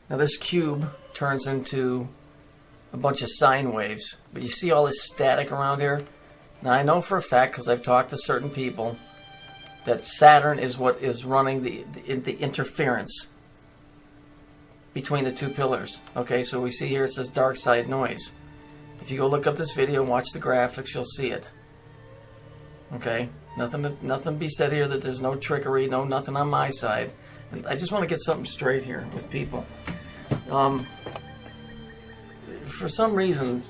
Now this cube turns into a bunch of sine waves, but you see all this static around here? Now I know for a fact, because I've talked to certain people, that Saturn is what is running the interference between the two pillars. Okay, so we see here it says dark side noise. If you go look up this video and watch the graphics, you'll see it. Okay, nothing be said here that there's no trickery, no nothing on my side. And I just want to get something straight here with people. For some reason,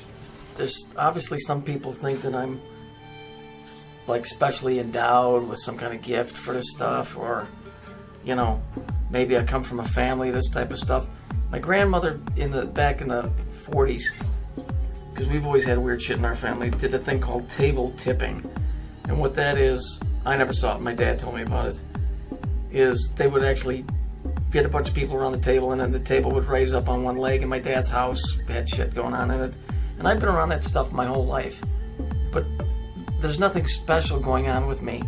there's obviously some people think that I'm like specially endowed with some kind of gift for this stuff, or you know, maybe I come from a family, this type of stuff. My grandmother back in the 40s, because we've always had weird shit in our family, did a thing called table tipping. And what that is, I never saw it, my dad told me about it, is they would actually get a bunch of people around the table, and then the table would raise up on one leg, and my dad's house had shit going on in it. And I've been around that stuff my whole life. But there's nothing special going on with me.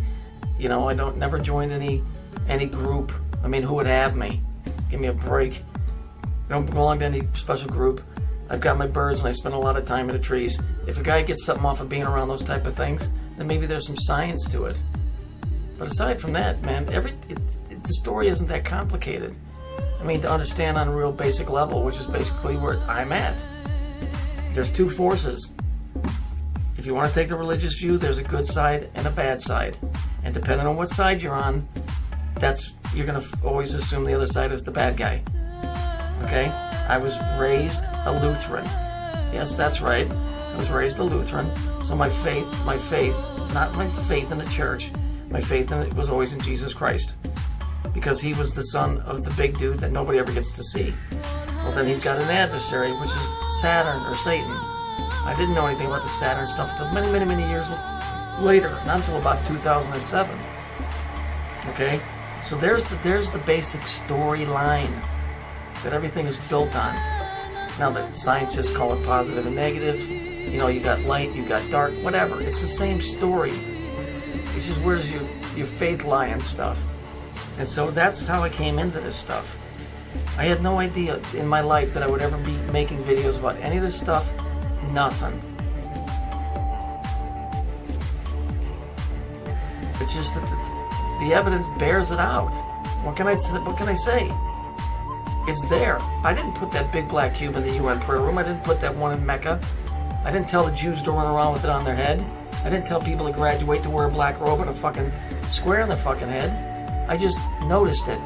You know, I never joined any group. I mean, who would have me? Give me a break. I don't belong to any special group. I've got my birds and I spend a lot of time in the trees. If a guy gets something off of being around those type of things, then maybe there's some science to it. But aside from that, man, the story isn't that complicated. I mean, to understand on a real basic level, which is basically where I'm at. There's two forces. If you want to take the religious view, there's a good side and a bad side. And depending on what side you're on, you're going to always assume the other side is the bad guy. Okay? I was raised a Lutheran. Yes, that's right. I was raised a Lutheran. So my faith, not my faith in the church, my faith in it was always in Jesus Christ. Because he was the son of the big dude that nobody ever gets to see. Well, then he's got an adversary, which is Saturn or Satan. I didn't know anything about the Saturn stuff until many, many, many years later. Not until about 2007. Okay? So there's the basic storyline that everything is built on. Now the scientists call it positive and negative. You know, you got light, you got dark, whatever. It's the same story. It's just where does your faith lie and stuff. And so that's how I came into this stuff. I had no idea in my life that I would ever be making videos about any of this stuff. Nothing. It's just that the evidence bears it out. What can I say? It's there. I didn't put that big black cube in the UN prayer room. I didn't put that one in Mecca. I didn't tell the Jews to run around with it on their head. I didn't tell people to graduate to wear a black robe and a fucking square on their fucking head. I just noticed it.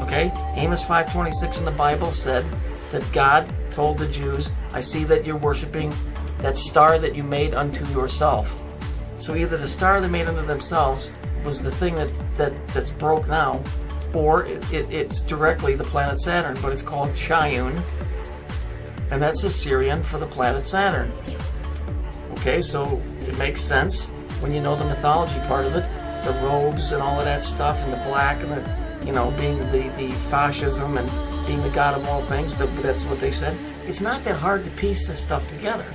Okay? Amos 5:26 in the Bible said that God told the Jews, I see that you're worshiping that star that you made unto yourself. So either the star they made unto themselves was the thing that's broke now, or it's directly the planet Saturn, but it's called Chiun, and that's Assyrian for the planet Saturn. Okay, so it makes sense when you know the mythology part of it, the robes and all of that stuff, and the black, and the, you know, being the fascism and being the god of all things. That's what they said. It's not that hard to piece this stuff together.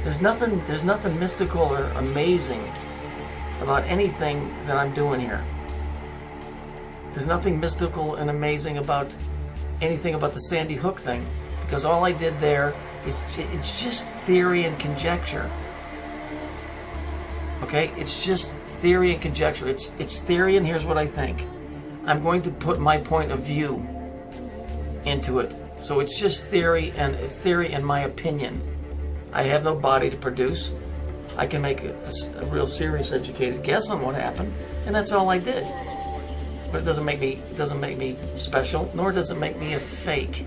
There's nothing mystical or amazing about anything that I'm doing here. There's nothing mystical and amazing about anything about the Sandy Hook thing, because all I did there is it's just theory and conjecture. Okay, it's just theory and conjecture. It's theory, and here's what I think. I'm going to put my point of view into it. So it's just theory and my opinion. I have no body to produce. I can make a real serious, educated guess on what happened, and that's all I did. But it doesn't make me special, nor does it make me a fake.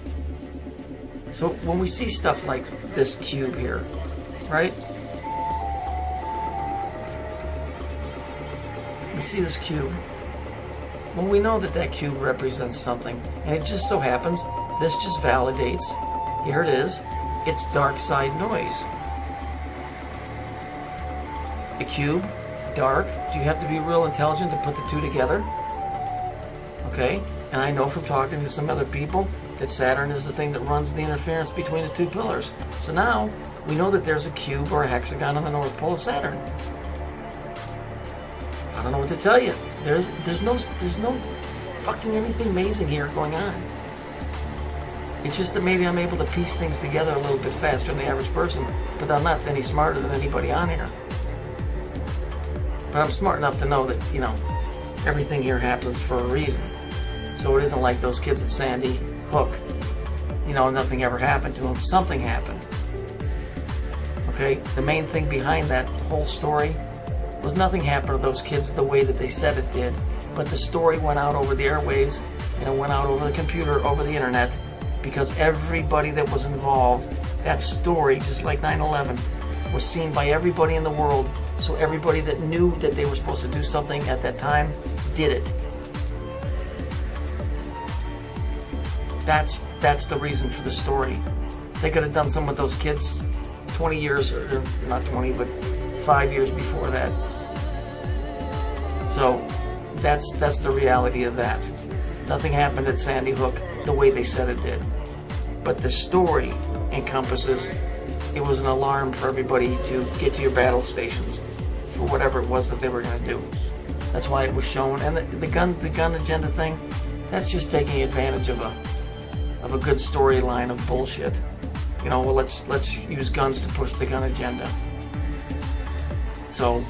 So when we see stuff like this cube here, right? We see this cube. Well, we know that cube represents something, and it just so happens this just validates. Here it is. It's dark side noise. A cube, dark. Do you have to be real intelligent to put the two together? Okay, and I know from talking to some other people that Saturn is the thing that runs the interference between the two pillars. So now we know that there's a cube or a hexagon on the North Pole of Saturn. I don't know what to tell you. There's no fucking anything amazing here going on. It's just that maybe I'm able to piece things together a little bit faster than the average person, but I'm not any smarter than anybody on here. But I'm smart enough to know that, you know, everything here happens for a reason. So it isn't like those kids at Sandy Hook, you know, nothing ever happened to them. Something happened. Okay? The main thing behind that whole story was nothing happened to those kids the way that they said it did. But the story went out over the airwaves, and it went out over the computer, over the internet, because everybody that was involved, that story, just like 9/11, was seen by everybody in the world. So everybody that knew that they were supposed to do something at that time did it. That's the reason for the story. They could have done some with those kids 20 years, or not 20, but 5 years before that. So that's the reality of that. Nothing happened at Sandy Hook the way they said it did. But the story encompasses, it was an alarm for everybody to get to your battle stations for whatever it was that they were going to do. That's why it was shown. And the gun agenda thing, that's just taking advantage of a good storyline of bullshit. You know, well, let's use guns to push the gun agenda. So,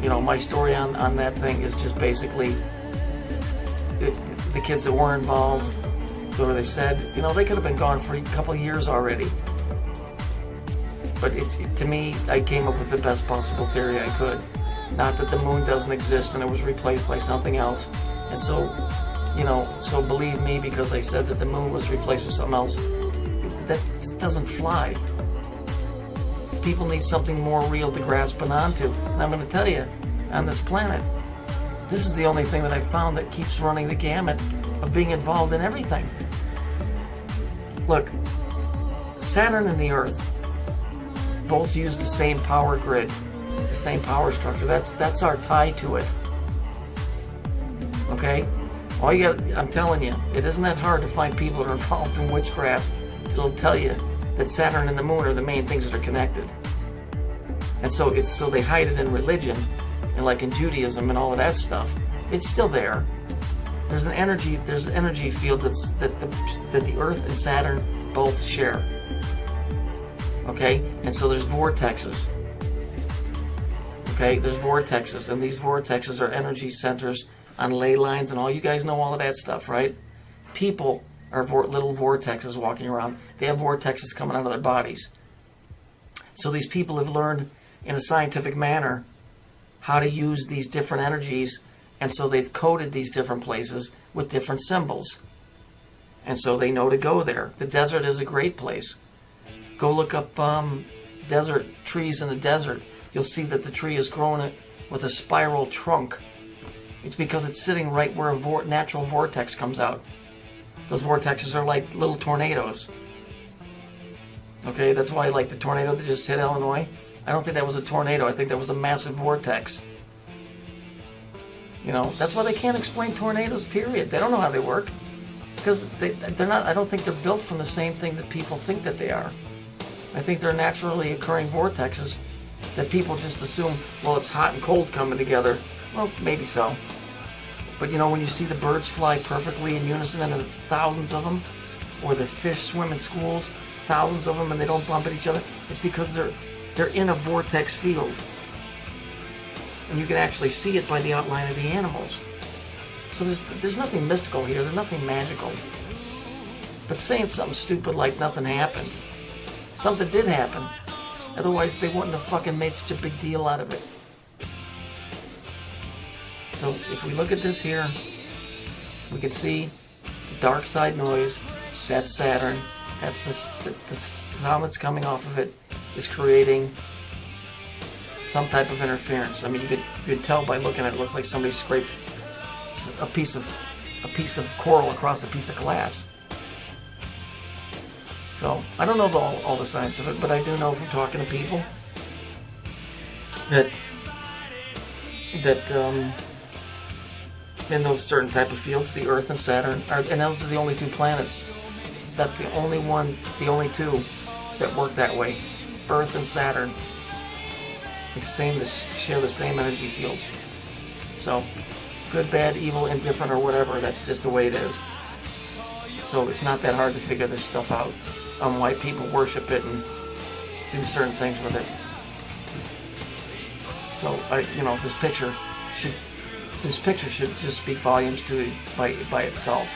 you know, my story on that thing is just basically the kids that were involved, whatever they said, you know, they could have been gone for a couple of years already. But to me, I came up with the best possible theory I could. Not that the moon doesn't exist and it was replaced by something else. And so, you know, so believe me, because I said that the moon was replaced with something else, that doesn't fly. People need something more real to grasp onto. And I'm going to tell you, on this planet, this is the only thing that I've found that keeps running the gamut of being involved in everything. Look, Saturn and the Earth both use the same power grid, the same power structure. That's our tie to it. Okay? All you got, I'm telling you, it isn't that hard to find people that are involved in witchcraft that'll tell you that Saturn and the moon are the main things that are connected. And so they hide it in religion and like in Judaism and all of that stuff. It's still there. There's an energy field that the Earth and Saturn both share. Okay? And so there's vortexes. Okay? There's vortexes, and these vortexes are energy centers on ley lines, and all you guys know all of that stuff, right? People are little vortexes walking around. They have vortexes coming out of their bodies. So these people have learned in a scientific manner how to use these different energies, and so they've coded these different places with different symbols. And so they know to go there. The desert is a great place. Go look up desert trees in the desert. You'll see that the tree is grown with a spiral trunk. It's because it's sitting right where a natural vortex comes out. Those vortexes are like little tornadoes. Okay, that's why, like the tornado that just hit Illinois, I don't think that was a tornado. I think that was a massive vortex. You know, that's why they can't explain tornadoes, period. They don't know how they work. Because they're not, I don't think they're built from the same thing that people think that they are. I think they're naturally occurring vortexes that people just assume, well, it's hot and cold coming together. Well, maybe so. But you know, when you see the birds fly perfectly in unison and it's thousands of them, or the fish swim in schools, thousands of them, and they don't bump at each other, it's because they're in a vortex field. And you can actually see it by the outline of the animals. So there's nothing mystical here, there's nothing magical. But saying something stupid like nothing happened, something did happen. Otherwise they wouldn't have fucking made such a big deal out of it. So if we look at this here, we can see the dark side noise. That's Saturn. That's the sound that's coming off of it is creating some type of interference. I mean, you could tell by looking at it. It looks like somebody scraped a piece of coral across a piece of glass. So I don't know all the science of it, but I do know from talking to people that in those certain type of fields, the Earth and Saturn and those are the only two planets. That's the only two that work that way. Earth and Saturn. They share the same energy fields. So good, bad, evil, indifferent, or whatever. That's just the way it is. So it's not that hard to figure this stuff out on why people worship it and do certain things with it. So this picture should just speak volumes to it by itself.